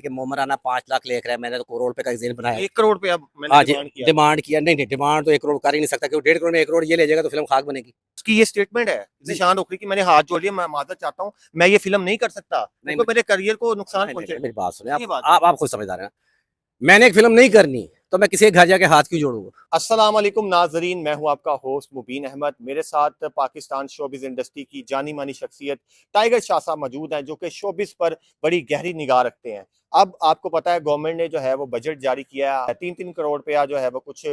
कि मोमराना 5 लाख ले रहा है, मैंने तो करोड़ रुपए का जेल बनाया। 1 करोड़ रुपया मैंने हाँ जी, डिमांड किया। डिमांड किया। नहीं नहीं, डिमांड तो 1 करोड़ कर ही नहीं सकता, क्योंकि 1.5 करोड़ में 1 करोड़ ये ले जाएगा तो फिल्म खाक बनेगी। उसकी ये स्टेटमेंट है ज़ीशान ओखरी की, मैंने हाथ जोड़ लिया, मैं माजरत चाहता हूँ, मैं ये फिल्म नहीं कर सकता नहीं, क्योंकि मेरे करियर को नुकसान नहीं, पहुंचे। मेरी बात सुनिए, ये बात आप खुद समझदार हैं। मैंने एक फिल्म नहीं करनी तो मैं किसी के घर जाके हाथ क्यों जोड़ूंगा? अस्सलाम वालेकुम नाजरीन, मैं हूं आपका होस्ट मुबीन अहमद। मेरे साथ पाकिस्तान शोबिज़ इंडस्ट्री की जानी मानी शख्सियत टाइगर शाह साहब मौजूद हैं, जो कि शोबिज़ पर बड़ी गहरी निगाह रखते हैं। अब आपको पता है गवर्नमेंट ने जो है वो बजट जारी किया है, 3-3 करोड़ रुपया जो है वो कुछ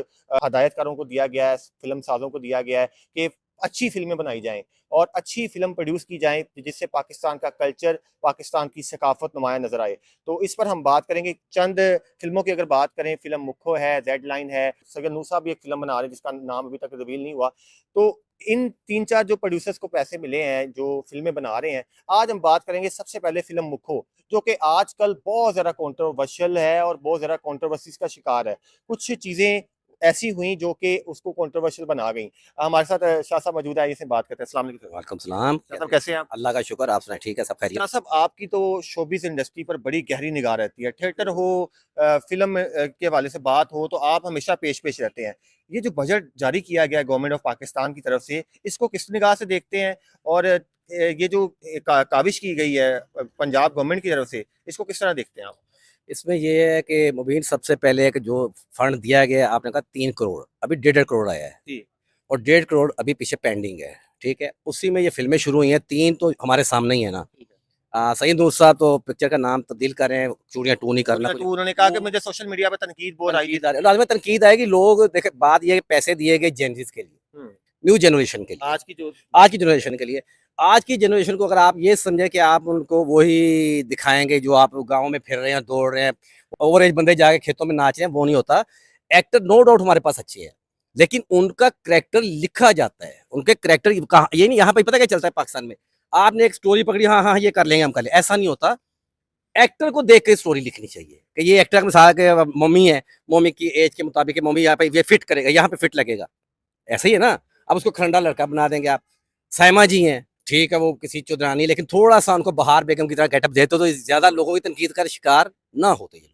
हदायतकारों को दिया गया है, फिल्म साजों को दिया गया है कि अच्छी फिल्में बनाई जाएं और अच्छी फिल्म प्रोड्यूस की जाए जिससे पाकिस्तान का कल्चर, पाकिस्तान की सकाफत नुमाया नजर आए। तो इस पर हम बात करेंगे। चंद फिल्मों की अगर बात करें, फिल्म मुखो है, जेड लाइन है, सगर नूसा भी एक फिल्म बना रहे हैं जिसका नाम अभी तक रिवील नहीं हुआ। तो इन 3-4 जो प्रोड्यूसर्स को पैसे मिले हैं, जो फिल्में बना रहे हैं, आज हम बात करेंगे सबसे पहले फिल्म मुखो, जो कि आजकल बहुत ज़्यादा कॉन्ट्रोवर्शियल है और बहुत ज़्यादा कॉन्ट्रोवर्सीज का शिकार है। कुछ चीज़ें ऐसी हुई जो कि उसको कॉन्ट्रोवर्शियल बना गई। हमारे साथ शाह साहब मौजूद है, इसे बात करते हैं। अस्सलाम वालेकुम। वालेकुम सलाम। शाह साहब कैसे हैं आप? अल्लाह का शुक्र, आप सुनाए? ठीक है, सब खैरियत। शाह साहब, आपकी तो शोबिस इंडस्ट्री पर बड़ी गहरी निगाह रहती है। थिएटर हो, फिल्म के हवाले से बात हो, तो आप हमेशा पेश पेश रहते हैं। ये जो बजट जारी किया गया है गवर्नमेंट ऑफ पाकिस्तान की तरफ से, इसको किस निगाह से देखते हैं? और ये जो काविश की गई है पंजाब गवर्नमेंट की तरफ से, इसको किस तरह देखते हैं आप? इसमें ये है कि मुबीन, सबसे पहले कि जो फंड दिया गया, आपने कहा 3 करोड़, अभी 1.5 करोड़ आया है जी। और 1.5 करोड़ अभी पीछे पेंडिंग है। ठीक है, उसी में ये फिल्में शुरू हुई हैं। 3 तो हमारे सामने ही है ना। सईद नूर साहब तो पिक्चर का नाम तब्दील कर रहे हैं, चूड़ियां 2 नहीं करना कुछ। उन्होंने कहा कि मुझे सोशल मीडिया पे तनकीद बहुत आई थी। लाजमी तनकीद आएगी। लोग देखे, बात ये है कि पैसे दिए गए जेनजिस के लिए, हम्म। न्यू जनरेशन के लिए, आज की जनरेशन के लिए। आज की जनरेशन को अगर आप ये समझे कि आप उनको वही दिखाएंगे जो आप गाँव में फिर रहे हैं, दौड़ रहे हैं, ओवर एज बंदे जाके खेतों में नाच रहे हैं, वो नहीं होता। एक्टर नो डाउट हमारे पास अच्छे हैं, लेकिन उनका करेक्टर लिखा जाता है। उनके करेक्टर ये नहीं, यहाँ पे पता क्या चलता है पाकिस्तान में, आपने एक स्टोरी पकड़ी, हाँ हाँ ये कर लेंगे, हम कर लेंगे, ऐसा नहीं होता। एक्टर को देख के स्टोरी लिखनी चाहिए कि ये एक्टर मिसाल के मम्मी है, मम्मी की एज के मुताबिक मम्मी यहाँ पे ये फिट करेगा, यहाँ पे फिट लगेगा, ऐसे ही है ना। अब उसको खरंडा लड़का बना देंगे आप। साइमा जी हैं, ठीक है, वो किसी चुदरानी, लेकिन थोड़ा सा उनको बहार बेगम की तरह गेटअप देते तो ज्यादा लोगों की तनकीद का शिकार ना होते ये।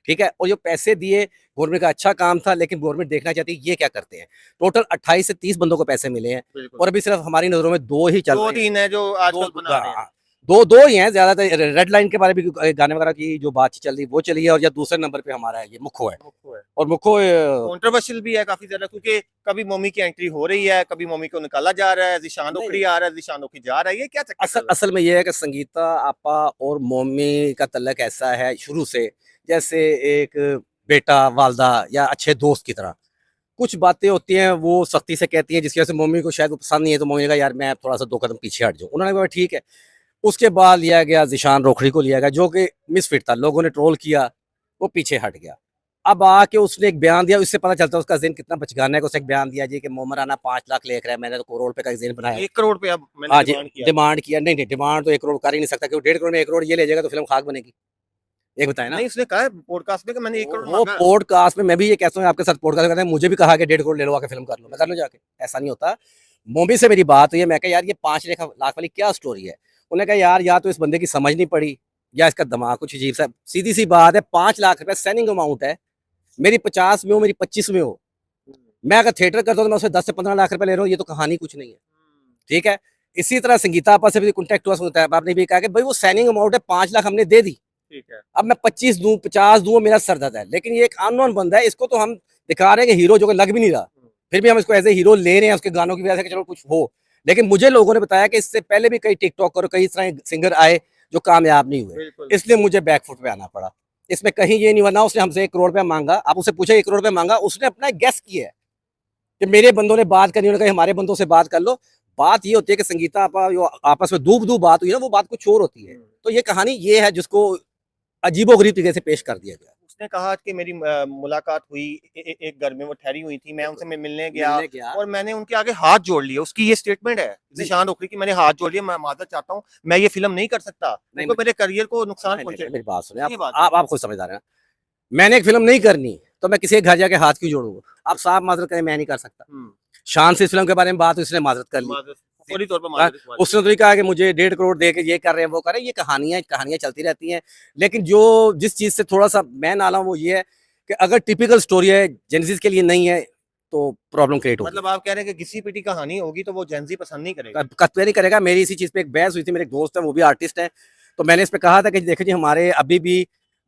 ठीक है, और जो पैसे दिए, गवर्नमेंट का अच्छा काम था, लेकिन गवर्नमेंट देखना चाहती है ये क्या करते हैं। टोटल 28 से 30 बंदों को पैसे मिले हैं और अभी सिर्फ हमारी नजरों में 2 ही चल रहे हैं। 2-3 है जो आजकल बना रहे हैं। दो ही हैं ज्यादातर। रेड लाइन के बारे में गाने वगैरह की जो बात चल रही वो चली है, और या दूसरे नंबर पे हमारा है ये मुखो है। और मुखो कंट्रोवर्शियल भी है काफी ज्यादा, क्योंकि कभी मम्मी की एंट्री हो रही है, कभी मम्मी को निकाला जा रहा है, ज़ीशान ओखरी आ रहा है, ज़ीशान ओखरी जा रहा है, ये क्या चक्कर? असल में ये है कि संगीता आपा और मम्मी का तल्लक ऐसा है शुरू से, जैसे एक बेटा वालदा या अच्छे दोस्त की तरह। कुछ बातें होती हैं वो सख्ती से कहती हैं, जिसकी वजह से मम्मी को शायद वो पसंद नहीं है, तो मम्मी ने कहा यार मैं थोड़ा सा 2 कदम पीछे हट जाऊँ। उन्होंने कहा ठीक है। उसके बाद लिया गया ज़ीशान रोखड़ी को, लिया गया जो कि मिसफिट था, लोगों ने ट्रोल किया, वो पीछे हट गया। अब आके उसने एक बयान दिया, उससे पता चलता है उसका ज़हन कितना बचगाना है कि उसने एक बयान दिया जी कि मोमराना 5 लाख ले रहा है, मैंने तो करोड़ रुपए का ज़हन बनाया। 1 करोड़ रुपया मैंने हाँ जी, डिमांड किया। डिमांड किया। नहीं नहीं, डिमांड तो 1 करोड़ कर ही नहीं सकता, क्योंकि 1.5 करोड़ में 1 करोड़ ये ले जाएगा तो फिल्म खाक बनेगी। एक बताए ना। नहीं, उसने कहा है पॉडकास्ट में कि मैंने 1 करोड़ वो मांगा। पॉडकास्ट में मैं भी ये कहता हूँ आपके साथ पॉडकास्ट करते हैं, मुझे भी कहा कि 1.5 करोड़ ले लो, आके फिल्म कर लो, मैं कर लूँ जाके। ऐसा नहीं होता। मम्मी से मेरी बात हुई है, मैं कहा यार ये 5 लाख वाली क्या स्टोरी है। उन्होंने कहा यार या तो इस बंदे की समझ नहीं पड़ी या इसका दिमाग कुछ अजीब सा। सीधी सी बात है, 5 लाख रुपए सेनिंग अमाउंट है। मेरी 50 में हो, मेरी 25 में हो, मैं अगर थिएटर करता हूँ तो मैं उससे 10 से 15 लाख रुपए ले रहा हूँ, ये तो कहानी कुछ नहीं है। ठीक है, इसी तरह संगीता आपस से भी कॉन्टेक्ट हुआ, सुनता है आपने भी कहा कि भाई वो साइनिंग अमाउंट है 5 लाख हमने दे दी, ठीक है, अब मैं 25 दूं 50 दूं मेरा सर दर्द है। लेकिन ये एक अननोन बंदा है, इसको तो हम दिखा रहे हैं कि हीरो जो कि लग भी नहीं रहा, फिर भी हम इसको एज ए हीरो ले रहे हैं उसके गानों की वजह से कि चलो कुछ हो। लेकिन मुझे लोगों ने बताया कि इससे पहले भी कई टिकटॉक और कई तरह सिंगर आए जो कामयाब नहीं हुए, इसलिए मुझे बैकफुट पे आना पड़ा। इसमें कहीं ये नहीं हुआ ना उसने हमसे 1 करोड़ रुपया मांगा। आप उससे पूछे 1 करोड़ रुपया मांगा, उसने अपना गेस किया है कि मेरे बंदों ने बात करनी, उन्होंने कहा हमारे बंदों से बात कर लो। बात ये होती है कि संगीता जो आपस में दूब बात हुई ना, वो बात कुछ और होती है। तो ये कहानी ये है जिसको अजीबोगरीब तरीके से पेश कर दिया गया। उसने कहा कि मेरी मुलाकात हुई एक घर में, वो ठहरी हुई थी, मैं उनसे मिलने गया और मैंने उनके आगे हाथ जोड़ लिया। उसकी ये स्टेटमेंट है ज़ीशान ओखरी की, मैंने हाथ जोड़ लिया, मैं माजरत चाहता हूँ, मैं ये फिल्म नहीं कर सकता क्योंकि मेरे करियर को नुकसान पहुंचे। मेरी बात सुनिए, आप खुद समझदार हैं। मैंने एक फिल्म नहीं करनी तो मैं किसी के घर जाके हाथ क्यों जोड़ूंगा? आप साफ माजरत करें, मैं नहीं कर सकता। शान से इस फिल्म के बारे में बात हुई, इसने माजरत कर ली। फौरी तौर पर मान लेते हैं। उसने तो नहीं कहा कि मुझे 1.5 करोड़ दे के ये कर रहे हैं वो कर रहे हैं, ये कहानियां चलती रहती हैं। लेकिन जो जिस चीज से थोड़ा सा मैं नाला हूं वो ये है कि अगर टिपिकल स्टोरी है जेनजीज के लिए नहीं है तो प्रॉब्लम क्रिएट होगी। मतलब आप कह रहे हैं कि घिसी पिटी कहानी होगी तो वो जेंजी पसंद नहीं करेगा। कत्वे नहीं करेगा। मेरी इसी चीज पे एक बहस हुई थी, मेरे एक दोस्त है वो भी आर्टिस्ट है, तो मैंने इस पे कहा था कि देखो जी हमारे अभी भी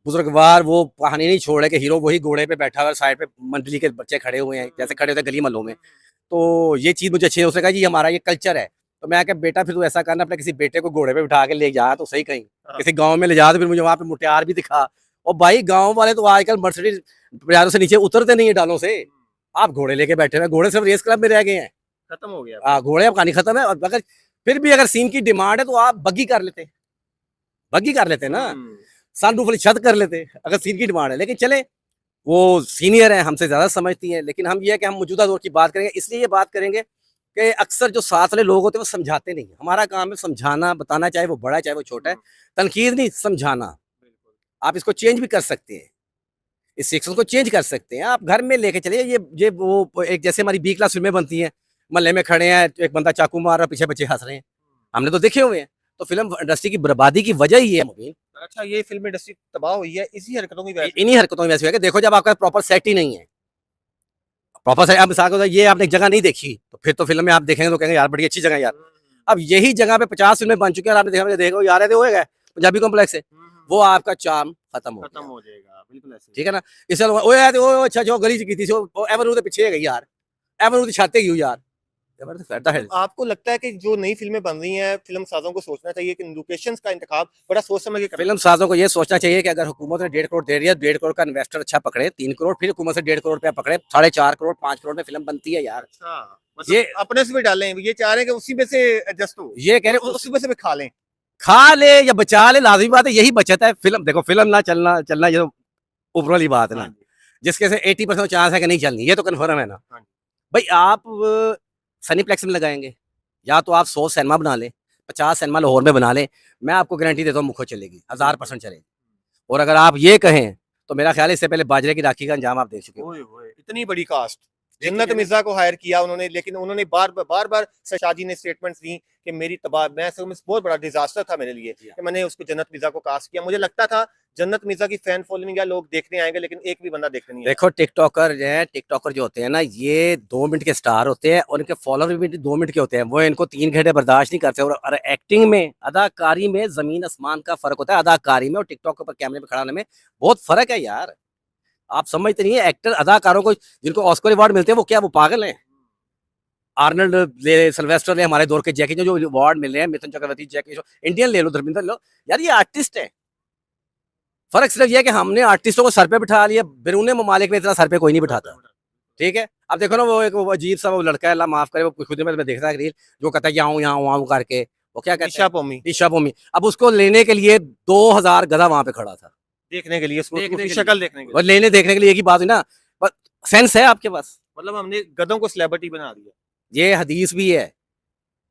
बुजुर्गवार वो कहानी नहीं छोड़े कि हीरो वही घोड़े पे बैठा हुआ साइड पे मंडली के बच्चे खड़े हुए हैं जैसे खड़े होते हैं गली महलों में। तो ये चीज मुझे अच्छी है। उसने कहा जी हमारा ये कल्चर है। तो मैं क्या बेटा फिर तू ऐसा करना अपने किसी बेटे को घोड़े पे बिठा के ले जा तो सही कहीं किसी गांव में ले जा, तो फिर मुझे वहां पे मुटियार भी दिखा। और भाई गांव वाले तो आजकल मर्सिडीज बाजारों से नीचे उतरते नहीं है डालों से, आप घोड़े लेके बैठे हुए, घोड़े सिर्फ रेस क्लब में रह गए हैं। खत्म हो गया। घोड़े अब कहानी खत्म है। और अगर फिर भी अगर सीन की डिमांड है तो आप बग्गी कर लेते, बग्गी कर लेते ना, सनरूफ वाली छत कर लेते अगर सीन की डिमांड है। लेकिन चले वो सीनियर है हमसे ज्यादा समझती हैं, लेकिन हम ये है कि हम मौजूदा दौर की बात करेंगे। इसलिए ये बात करेंगे कि अक्सर जो साथ वाले लोग होते हैं वो समझाते नहीं। हमारा काम है समझाना, बताना, चाहे वो बड़ा है चाहे वो छोटा है। तनकीद नहीं, समझाना। आप इसको चेंज भी कर सकते हैं, इस सेक्शन को चेंज कर सकते हैं। आप घर में लेके चलिए। ये वो एक जैसे हमारी बी क्लास फिल्में बनती हैं, मोहल्ले में खड़े हैं एक बंदा चाकू मार रहा पीछे बच्चे हंस रहे हैं, हमने तो देखे हुए हैं। तो फिल्म इंडस्ट्री की बर्बादी की वजह ही है। अच्छा, ये फिल्म इंडस्ट्री तबाह हुई है इसी हरकतों की वजह से। इन्हीं हरकतों में वैसे है कि देखो जब आपका प्रॉपर सेट ही नहीं है, प्रॉपर सेट, अब मिसाल को ये आपने एक जगह नहीं देखी तो फिर तो फिल्म में आप देखेंगे तो कहेंगे यार बड़ी अच्छी जगह है यार। अब यही जगह पे 50 फिल्में बन चुकी है और आपने देखा देखो यार ये तो होएगा पंजाबी कॉम्प्लेक्स है, वो आपका चार्म खत्म हो जाएगा। बिल्कुल ऐसे ठीक है ना। इसलिए ओए यार ओ अच्छा जो गली की थी एवरनू के पीछे गई यार, एवरनू छाते गई यार, जबरदस्त करता है। आपको लगता है कि जो नई फिल्में बन रही हैं फिल्म साजों को सोचना चाहिए कि लोकेशंस का इंतखाब बड़ा सोच समझ के करना फिल्म साजों को ये सोचना चाहिए कि अगर हुकूमत ने 1.5 करोड़ दे रही है, 1.5 करोड़ का इन्वेस्टर अच्छा पकड़े, 3 करोड़, फिर हुकूमत से 1.5 करोड़ रुपया पकड़े, 4.5 करोड़ 5 करोड़ में फिल्म बनती है यार। अच्छा, मतलब ये अपने से भी डालें, ये चाह रहे हैं कि उसी में से एडजस्ट हो, ये कह रहे उसी में से भी खा लें। खा ले या बचा ले, लाजमी बात है यही बचत है। फिल्म देखो फिल्म ना चलना चलना ये तो ऊपर वाली बात है ना, जिसके से 80% चांस है कि नहीं चलनी, ये तो कन्फर्म है ना। भाई आप सनी प्लेक्स में लगाएंगे या तो आप 100 सिनेमा बना लें, 50 सिनेमा लाहौर में बना लें, मैं आपको गारंटी देता हूँ मुखो चलेगी, 1000% चलेगी। और अगर आप ये कहें तो मेरा ख्याल है इससे पहले बाजरे की राखी का अंजाम आप देख चुके हो। इतनी बड़ी कास्ट, जन्नत मिर्जा को हायर किया उन्होंने, लेकिन उन्होंने बार शाहजी ने स्टेटमेंट्स दी कि मेरी तबाह, मैं बहुत बड़ा डिजास्टर था मेरे लिए कि मैंने उसको जन्नत मिर्जा को कास्ट किया। मुझे लगता था जन्नत मिर्जा की फैन फॉलोइंग है, लोग देखने आएंगे, लेकिन एक भी बंदा देखने नहीं आया। देखो टिकटॉकर जो होते हैं ना, ये 2 मिनट के स्टार होते हैं और इनके फॉलोअर भी 2 मिनट के होते हैं। वो इनको 3 घंटे बर्दाश्त नहीं करते। और एक्टिंग में, अदाकारी में जमीन आसमान का फर्क होता है। अदाकारी में और टिकटॉक पर कैमरे पे खड़ा होने में बहुत फर्क है यार। आप समझते नहीं है। एक्टर अदाकारों को जिनको ऑस्कर अवार्ड मिलते हैं वो क्या वो पागल हैं? आर्नल्ड ले, सिल्वेस्टर ले, हमारे दौर के जैकी जो अवार्ड मिले हैं, मिथुन चक्रवर्ती, जैकी, इंडियन ले लो, धर्मेंद्र ले लो, यार ये आर्टिस्ट है। फर्क सिर्फ ये है कि हमने आर्टिस्टों को सर पे बिठा लिया, बैरून ममालिक में इतना सर पे कोई नहीं बिठाता। ठीक है, अब देखो ना वो एक वो अजीब सा वो लड़का है, अल्लाह माफ करे, वो खुद में देखता है रील, जो कहता है यहाँ यहाँ करके, वो क्या कहता है ईशा पोमी। अब उसको लेने के लिए 2000 गधा वहां पे खड़ा था देखने के लिए, देखने शक्ल देखने के लिए, और लेने देखने के लिए एक ही बात हुई ना। पर सेंस है आपके पास? मतलब हमने गधों को सेलिब्रिटी बना दिया। ये हदीस भी है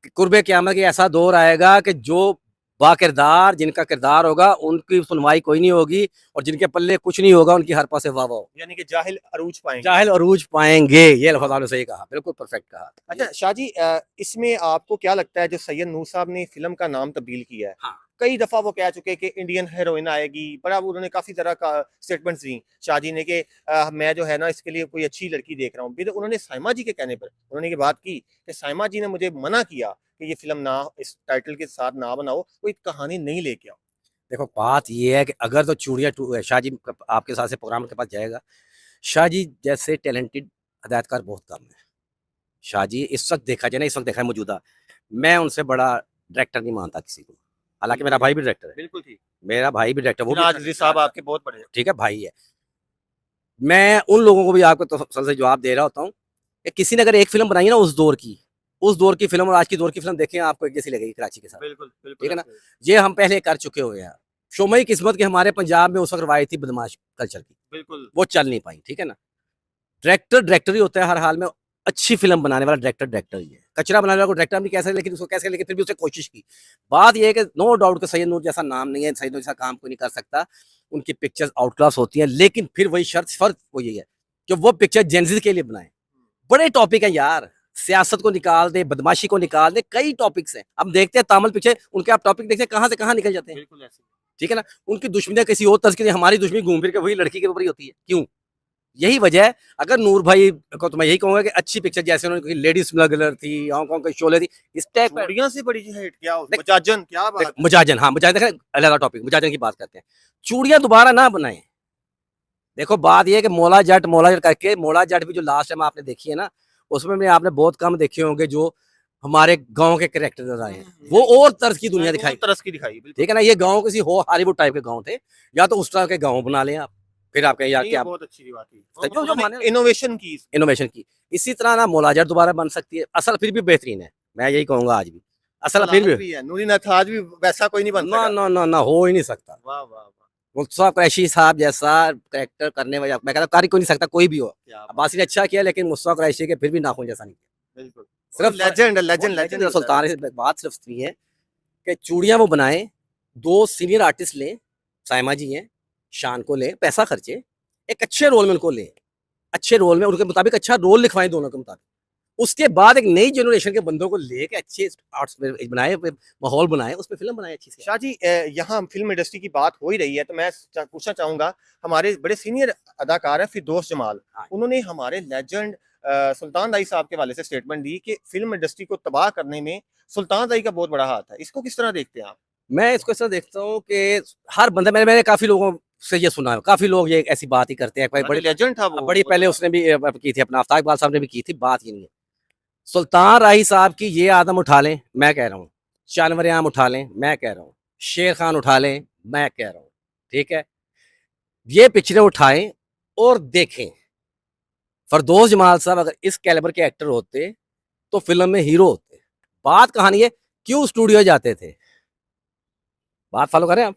कि कुर्बे क़यामत के ऐसा दौर आएगा कि जो बाकिरदार जिनका किरदार होगा उनकी सुनवाई कोई नहीं होगी और जिनके पल्ले कुछ नहीं होगा उनकी हर पासे वाह वाह, यानी कि जाहिल अरूज पाएंगे। जाहिल अरूज पाएंगे, ये लफ्ज़ आपने सही कहा, बिल्कुल परफेक्ट कहा। अच्छा शाहजी, इसमें आपको क्या लगता है जो सैयद नूर साहब ने फिल्म का नाम तब्दील किया है, हाँ। कई दफा वो कह चुके कि इंडियन हीरोइन आएगी, बड़ा उन्होंने काफी तरह का स्टेटमेंट्स दी शाहजी ने कि मैं जो है ना इसके लिए कोई अच्छी लड़की देख रहा हूँ। फिर उन्होंने साइमा जी के कहने पर उन्होंने ये बात की कि साइमा जी ने मुझे मना किया कि ये फिल्म ना इस टाइटल के साथ ना बनाओ, कोई कहानी नहीं लेके आओ। देखो बात ये है कि अगर तो चूड़िया शाहजी आपके साथ से प्रोग्राम के पास जाएगा, शाहजी जैसे टैलेंटेड हदायतकार बहुत कम है। शाहजी इस वक्त देखा जाए ना, इस वक्त देखा है मौजूदा, मैं उनसे बड़ा डायरेक्टर नहीं मानता किसी को। हालांकि मेरा भाई भी डायरेक्टर है, बिल्कुल ठीक, मेरा भाई भी डायरेक्टर, वो भी साहब आपके बहुत बड़े, ठीक है भाई है। मैं उन लोगों को भी आपको तसल्सल से जवाब दे रहा होता हूँ कि किसी ने अगर एक फिल्म बनाई ना उस दौर की फिल्म और आज की दौर की फिल्म देखें, आपको एक जैसी लगेगी कराची के साथ। बिल्कुल ठीक है ना, ये हम पहले कर चुके हुए हैं। शोमई किस्मत के हमारे पंजाब में उस वक्त रवायत थी बदमाश कल्चर की, बिल्कुल वो चल नहीं पाई। ठीक है ना, डायरेक्टर ही होता है हर हाल में। अच्छी फिल्म बनाने वाला डायरेक्टर ही है। कचरा बनाने वाला को डायरेक्टर नहीं कह सकते, लेकिन उसको कैसे, लेकिन फिर भी उसने कोशिश की। बात यह है कि नो डाउट कि सैयद नूर जैसा नाम नहीं है, सैयद नूर जैसा काम कोई नहीं कर सकता, उनकी पिक्चर्स आउट क्लास होती हैं, लेकिन फिर वही फर्क वो यही है कि वो पिक्चर जेंजी के लिए बनाए। बड़े टॉपिक है यार, सियासत को निकाल दे, बदमाशी को निकाल दे, कई टॉपिक्स हैं। अब देखते हैं तामिल पिक्चर, उनके आप टॉपिक देखते हैं कहाँ से कहाँ निकल जाते हैं। बिल्कुल ऐसे। ठीक है ना, उनकी दुश्मनियां किसी और तर्ज की, हमारी दुश्मनी घूम फिर के वही लड़की के ऊपर ही होती है। क्यों? यही वजह है। अगर नूर भाई को तो मैं यही कहूंगा कि अच्छी पिक्चर, जैसे उन्होंने लेडी स्मगलर थी, हांगकांग के शोले थी, इस टाइप का चूड़ियां से बड़ी हिट क्या देख- मजाजन, क्या बात है। मुजाजन, हाँ मुजाजन, देखें अलग टॉपिक, मुजाजन की बात करते हैं। चूड़ियां दोबारा ना बनाए। देखो बात यह है कि मोला जट करके, मोला जट भी जो लास्ट टाइम आपने देखी है ना, उसमें भी आपने बहुत कम देखे होंगे जो हमारे गांव के कैरेक्टर नजर आए हैं। वो और तर्ज की दुनिया दिखाई, तरस की दिखाई, बिल्कुल। ठीक है ना। ये गांव किसी हो हॉलीवुड टाइप के गांव थे, या तो उस तरह के गांव बना लें आप, फिर आप कहें यार नहीं, कि ये आप बहुत अच्छी बात जो जो माने थी, इनोवेशन की। इनोवेशन की। इसी तरह ना मोलाजर दोबारा बन सकती है। असल फिर भी बेहतरीन है, मैं यही कहूंगा आज भी। असल फिर भी है नूरी नथाज भी वैसा कोई नहीं बन ना सका। ना ना ना, हो ही नहीं सकता। वाह वाह वाह, मुस्तफा कुरैशी साहब जैसा कैरेक्टर करने वाला, मैं कहता कर ही कोई नहीं सकता, कोई भी हो। क्या बात, अब्बासी ने अच्छा किया, लेकिन मुस्तफा कुरैशी के फिर भी नाखून जैसा नहीं किया। बिल्कुल। सिर्फ लेजेंड लेजेंड लेजेंड सुल्तान से बात सिर्फ इतनी है कि चूड़ियां वो बनाए, दो सीनियर आर्टिस्ट लें, साइमा जी हैं, शान को लें, पैसा खर्चे, एक अच्छे रोल में उनको लें, अच्छे रोल में उनके मुताबिक अच्छा रोल लिखवाएं दोनों के मुताबिक। उसके बाद एक नई जनरेशन के बंदों को लेके अच्छे आर्ट्स बनाए, माहौल बनाए, उस पर फिल्म बनाए अच्छी से। शाह जी, यहाँ फिल्म इंडस्ट्री की बात हो ही रही है तो मैं पूछना चाहूंगा, हमारे बड़े सीनियर अदाकार है फिरदौस जमाल, हाँ। उन्होंने हमारे लेजेंड सुल्तान दाई साहब के वाले से स्टेटमेंट दी कि फिल्म इंडस्ट्री को तबाह करने में सुल्तान दाई का बहुत बड़ा हाथ है। इसको किस तरह देखते हैं आप? मैं इसको इस तरह देखता हूँ कि हर बंदा, मैंने काफी लोगों से ये सुना है, काफी लोग ये ऐसी बात ही करते हैं। बड़ी लेजेंड था वो, बड़ी पहले उसने भी की थी, अपना आफ्ताब इकबाल साहब ने भी की थी। बात ये नहीं है, सुल्तान राही साहब की ये आदम उठा लें, मैं कह रहा हूँ, जानवर आम उठा लें, मैं कह रहा हूँ, शेर खान उठा लें, मैं कह रहा हूँ, ठीक है, ये पिक्चरें उठाएं और देखें। फरदौस जमाल साहब अगर इस कैलिबर के एक्टर होते तो फिल्म में हीरो होते। बात कहानी है, क्यों स्टूडियो जाते थे? बात फॉलो करें आप।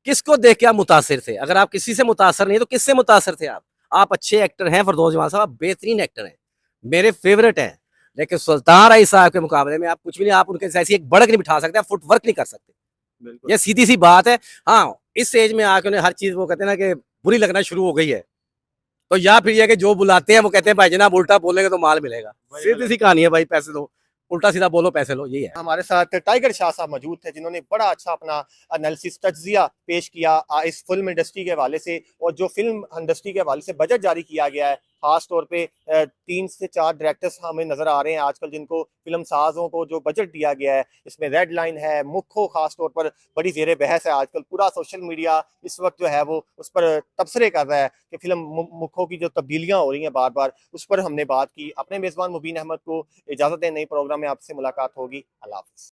किसको देख के आप मुतासिर थे? अगर आप किसी से मुतासर नहीं तो किससे मुतासर थे आप? आप अच्छे एक्टर हैं, फरदौस जमाल साहब बेहतरीन एक्टर हैं, मेरे फेवरेट हैं, लेकिन सुल्तान राही साहब के मुकाबले में आप कुछ भी नहीं, आप उनके जैसी एक बढ़क नहीं बिठा सकते, आप फुटवर्क नहीं कर सकते। ये सीधी सी बात है। हाँ, इस एज में आके उन्हें हर चीज वो कहते हैं ना कि बुरी लगना शुरू हो गई है, तो या फिर ये कि जो बुलाते हैं वो कहते हैं भाई जनाब उल्टा बोलेंगे तो माल मिलेगा। सीधी सी कहानी है भाई, पैसे दो, उल्टा सीधा बोलो पैसे लो, यही है। हमारे साथ टाइगर शाह साहब मौजूद थे जिन्होंने बड़ा अच्छा अपना एनालिसिस तज्जिया पेश किया इस फिल्म इंडस्ट्री के हवाले से, और जो फिल्म इंडस्ट्री के हवाले से बजट जारी किया गया है, खास तौर पे 3 से 4 डायरेक्टर्स हमें नजर आ रहे हैं आजकल जिनको फिल्म साजों को जो बजट दिया गया है, इसमें रेड लाइन है, मुखो खास तौर पर बड़ी जेर बहस है आजकल। पूरा सोशल मीडिया इस वक्त जो है वो उस पर तबसरे कर रहा है कि फिल्म मुखो की जो तब्दीलियां हो रही हैं बार बार, उस पर हमने बात की। अपने मेज़बान मुबीन अहमद को इजाज़त दें, नई प्रोग्राम में आपसे मुलाकात होगी। अल्लाह हाफ़िज़।